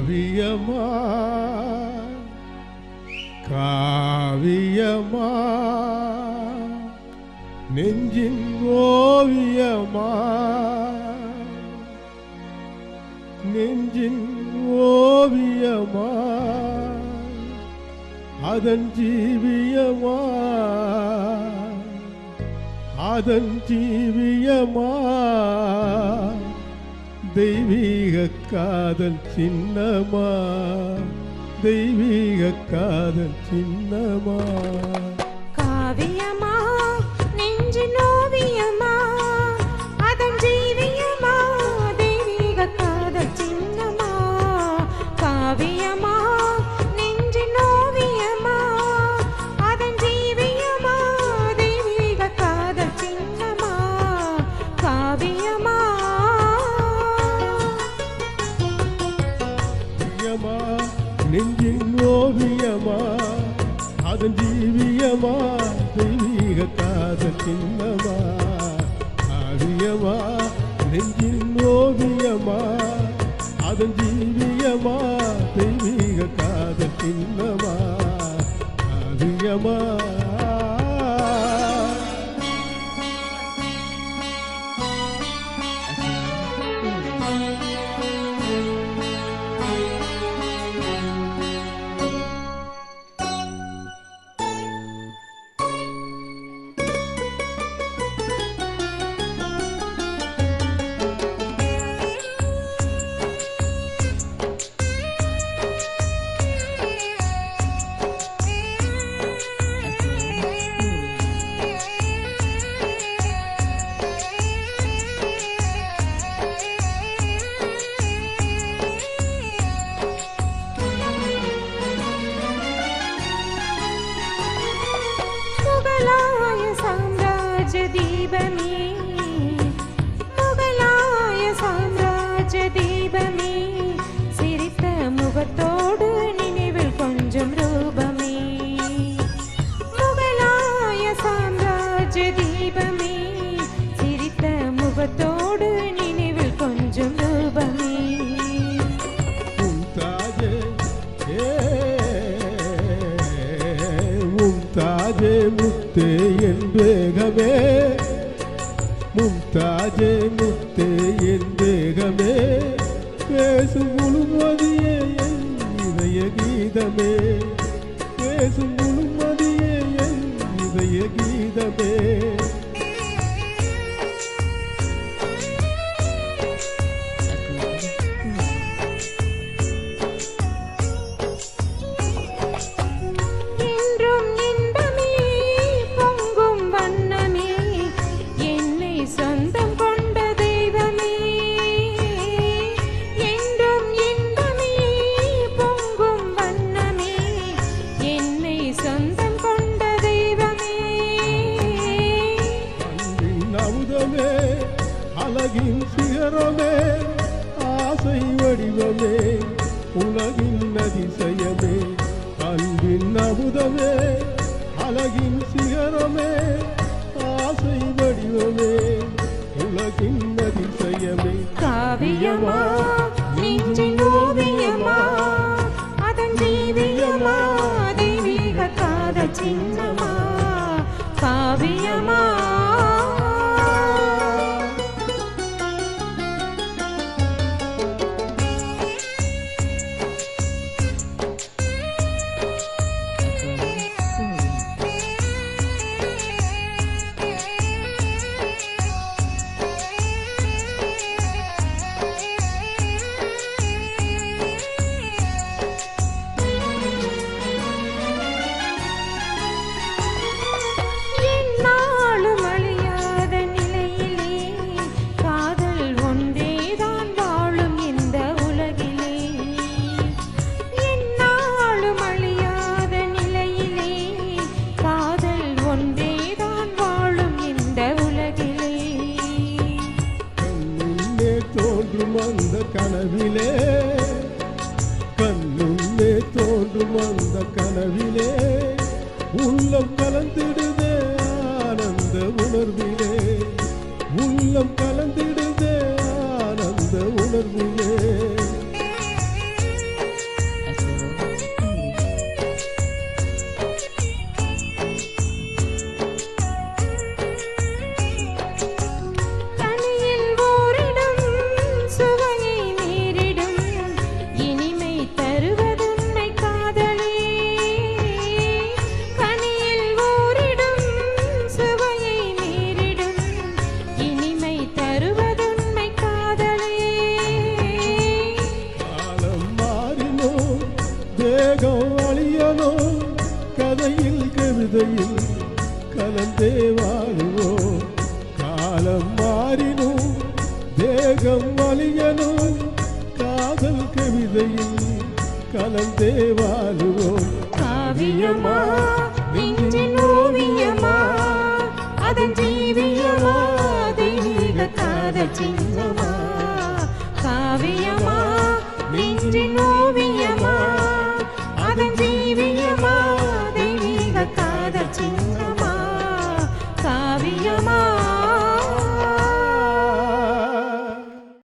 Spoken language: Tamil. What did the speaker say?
காவியமா காவியமா நெஞ்சின் ஓவியமா நெஞ்சின் ஓவியமா அதன் ஜீவியமா அதன் ஜீவியமா தெய்வீக காதல் சின்னமா தெய்வீக காதல் சின்னமா காவியமா நெஞ்சின் ஓவியமா அதன் ஜீவியமா தெய்வீக காதல் சின்னமா காவியமா நெஞ்சின் ஓவியமா அதன் ஜீவியமா தெய்வீக காதல் சின்னமா காவியமா நெஞ்சின் ஓவியமா அதன் ஜீவியமா தெய்வீக காதல் சின்னமா காவியமா நெஞ்சின் ஓவியமா அதன் ஜீவியமா தெய்வீக காதல் சின்னமா காவியமா தீபமே முகலாய சாம்ராஜ்ய தீபமே சிரித்த முகத்தோடு நினைவில் கொஞ்சம் ரூபமே முகலாய சாம்ராஜ்ய தீபமே சிரித்த முகத்தோடு நினைவில் கொஞ்சம் ரூபமே மும்தாஜே முத்தே என் வேகமே மும்தாஜே முத்தே என் வேகமே பேசும் முழுமதியே என் இதய கீதமே பேசும் முழுமதியே என் இதய கீதமே அழகின் சிகரமே ஆசை வடிவமே உலகின் அதிசயமே அன்பின் அமுதமே அழகின் சிகரமே ஆசை வடிவமே உலகின் அதிசயமே காவியமா நெஞ்சின் ஓவியமா அதன் ஜீவியமா தெய்வீக காதல் சின்னமா காவியமா அந்த கனவிலே கண்ணுள்ளே தோன்றும் அந்த கனவிலே உள்ளம் கலந்திடுதே ஆனந்த உணர்விலே உள்ளம் கலந்திடுதே ஆனந்த உணர்விலே கவிதையில் கலந்தே வாழுவோம். காலம் மாறினும் தேகம் அழியனும் காதல் கவிதையில் கலந்தே வாழுவோம். காவியமா நெஞ்சின் ஓவியமா அதன் ஜீவியமா தெய்வீக காதல் சின்னமா. காவியமா நெஞ்சின்